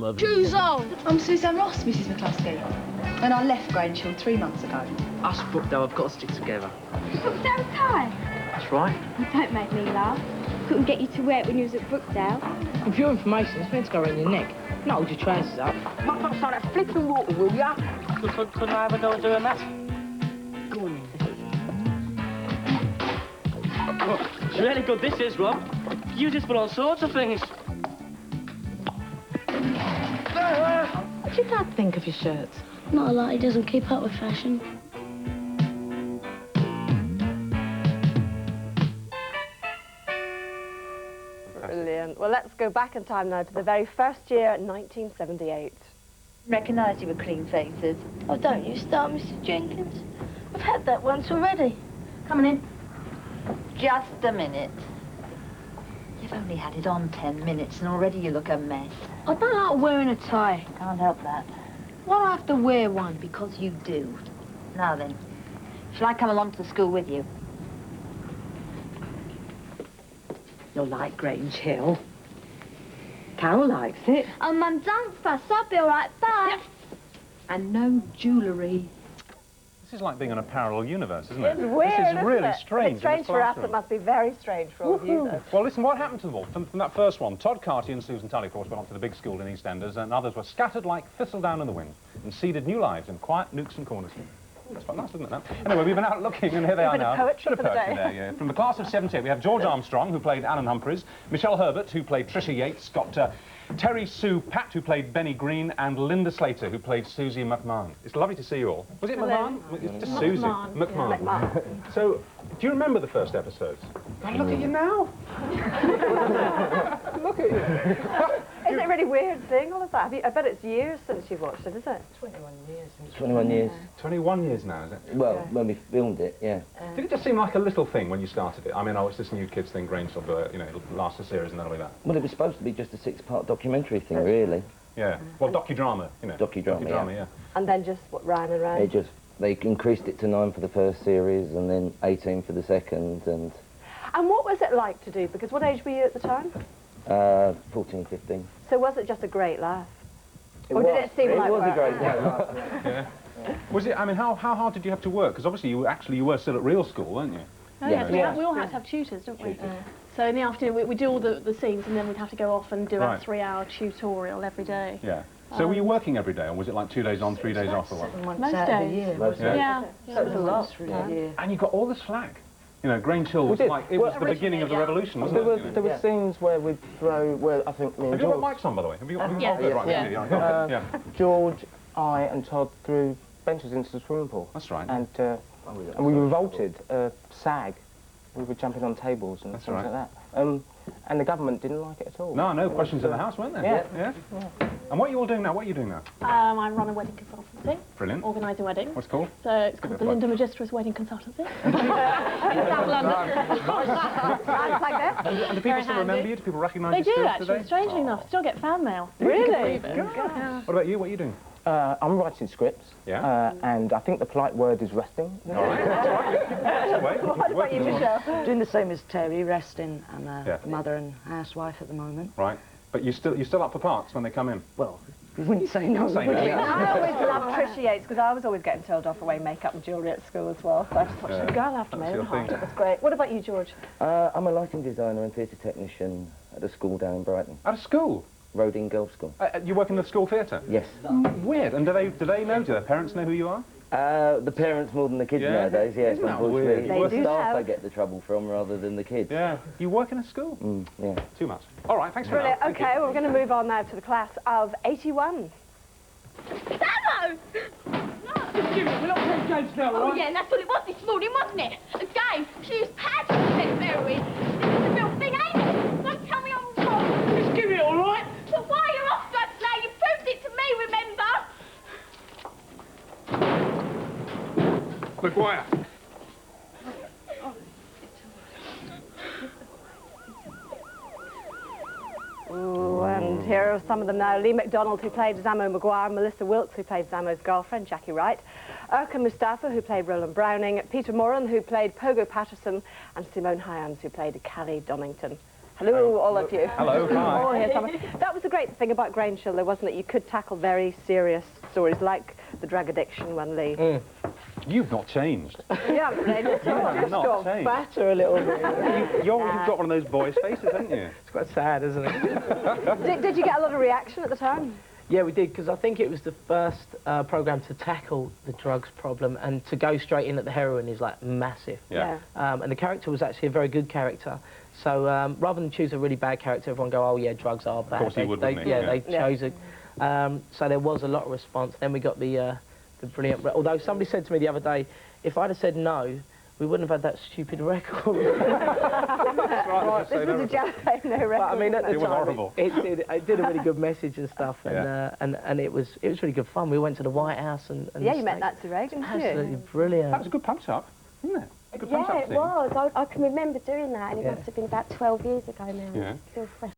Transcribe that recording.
of... Shoes on! I'm Suzanne Ross, Mrs McCluskey. And I left Grange 3 months ago. Us Brookdale have got to stick together. Brookdale tie? That's right. Oh, don't make me laugh. Couldn't get you to wear it when you was at Brookdale. And for your information, it's meant to go around your neck. Not hold your trousers up. Might not start that flipping water, will ya? Couldn't I have a go at doing that? Go on. Oh, it's really good, this is, Rob. Use this for all sorts of things. What do you Dad think of your shirts? Not a lot, he doesn't keep up with fashion. Brilliant. Well, let's go back in time now to the very first year, 1978. Recognise you were clean faces. Oh, don't you start, Mrs Jenkins. I've had that once already. Coming in. Just a minute. You've only had it on 10 minutes and already you look a mess. I don't like wearing a tie. Can't help that. Why do I have to wear one? Because you do. Now then, shall I come along to the school with you? You'll like Grange Hill. Carol likes it. Oh, Mum, don't fuss. I'll be all right. Bye. And no jewellery. This is like being in a parallel universe, isn't it? It's weird, This is isn't really it? strange. It's strange for us. It must be very strange for all of you, though. Well, listen, what happened to them all? From that first one, Todd Carty and Susan Tully, of course, went on to the big school in EastEnders, and others were scattered like thistledown in the wind and seeded new lives in quiet nooks and corners. That's quite nice, isn't it, now? Anyway, we've been out looking, and here they are now. Bit of poetry there, yeah. From the class of 78, we have George Armstrong, who played Alan Humphreys, Michelle Herbert, who played Tricia Yates, got Terry Sue Pat, who played Benny Green, and Linda Slater, who played Susie McMahon. It's lovely to see you all. Was it McMahon? It's just Susie. McMahon. McMahon. So, do you remember the first episodes? God, look at you now. Look at you. Isn't it really weird seeing all of that? I bet it's years since you've watched it, is it? 21 years. 21 years. 21 years now, is it? Well, when we filmed it, yeah. Did it just seem like a little thing when you started it? I mean, oh, it's this new kids thing, Grange will do it, you know, it'll last a series and that'll be that. Well, it was supposed to be just a 6-part documentary thing, really. Yeah. Well, docudrama, you know. Docudrama, yeah. And then just, what, round and round? They increased it to 9 for the first series and then 18 for the second, and... And what was it like to do? Because what age were you at the time? 14, 15. So was it just a great laugh? Or did it seem like It was work? a great laugh. Yeah. Was it, I mean, how hard did you have to work? Because obviously you were still at real school, weren't you? Oh, yes, we all had to have tutors, didn't we? So in the afternoon, we do all the scenes, and then we'd have to go off and do a 3-hour tutorial every day. Yeah. So were you working every day, or was it like 2 days on, 3 days off, or what? Most days. Yeah. So it was a lot. Yeah. And you got all the slack. You know, Grange Hill was like, it was the beginning of the revolution, wasn't it? There were scenes where we'd throw, where I think me and Have you George... got mics on, by the way? Have you got Yeah. George, I and Todd threw benches into the swimming pool. That's right. And we revolted, SAG. We were jumping on tables and things like that. And the government didn't like it at all. No questions in the house, weren't there? Yeah. And what are you all doing now? What are you doing now? I run a wedding consultancy. Brilliant. Organising weddings. What's it called? So it's called the Linda Magistris Wedding Consultancy. In South London. And do people still remember you? Do people recognise you They do, still actually. today? Strangely enough, still get fan mail. Really? What about you? What are you doing? I'm writing scripts. Yeah. And I think the polite word is resting. All right. That's right. What about you, Michelle? Doing the same as Terry, resting, and mother and housewife at the moment. Right. But you're still up for parts when they come in? Well, we wouldn't say no. I always loved Tricia Yates because I was always getting told off for wearing makeup and jewellery at school as well. So I just thought she'd go after my own heart. It was great. What about you, George? I'm a lighting designer and theatre technician at a school down in Brighton. At a school? Roding Girls' School. You work in the school theatre? Yes. Weird. And do they know? Do their parents know who you are? The parents more than the kids nowadays, yes. Isn't that unfortunately. weird? It's the staff I get the trouble from rather than the kids. Yeah. You work in a school? Yeah. Too much. All right, thanks for Brilliant. that. Okay, well, we're going to move on now to the class of 81. Samo! We're not playing games now, Oh, yeah, and that's what it was this morning, wasn't it? A game. She used pads instead of heroin. This is the real thing, ain't it? Don't tell me I'm wrong. Just give it all right. But why are you off drugs now? You proved it to me, remember? Maguire. Ooh, and here are some of them now. Lee MacDonald, who played Zamo Maguire, Melissa Wilkes, who played Zamo's girlfriend, Jackie Wright, Erkan Mustafa, who played Roland Browning, Peter Moran, who played Pogo Patterson, and Simone Hyams, who played Callie Donington. Hello, all of you. Hello, hi. All here somewhere. That was the great thing about Grange Hill, though, wasn't it? You could tackle very serious stories like the drug addiction one, Lee. You've not changed. You haven't really at all. You've not changed. Fatter a little bit. You've got one of those boys' faces, haven't you? It's quite sad, isn't it? Did you get a lot of reaction at the time? Yeah, we did, because I think it was the first programme to tackle the drugs problem, and to go straight in at the heroin is, like, massive. Yeah. And the character was actually a very good character. So rather than choose a really bad character, everyone go, oh, yeah, drugs are bad. Of course he would, wouldn't he? Yeah, they chose it. So there was a lot of response. Then we got the brilliant... Although somebody said to me the other day, if I'd have said no, we wouldn't have had that stupid record. This was a Jazz no record. But, I mean, at the It was time, horrible. it did a really good message and stuff, and it was really good fun. We went to the White House and Yeah, the you met State. Nancy Reagan, didn't you? Absolutely brilliant. That was a good punch-up, wasn't it? A good punch-up Yeah, it scene. was. I can remember doing that, and it must have been about 12 years ago now. Yeah. It's still fresh.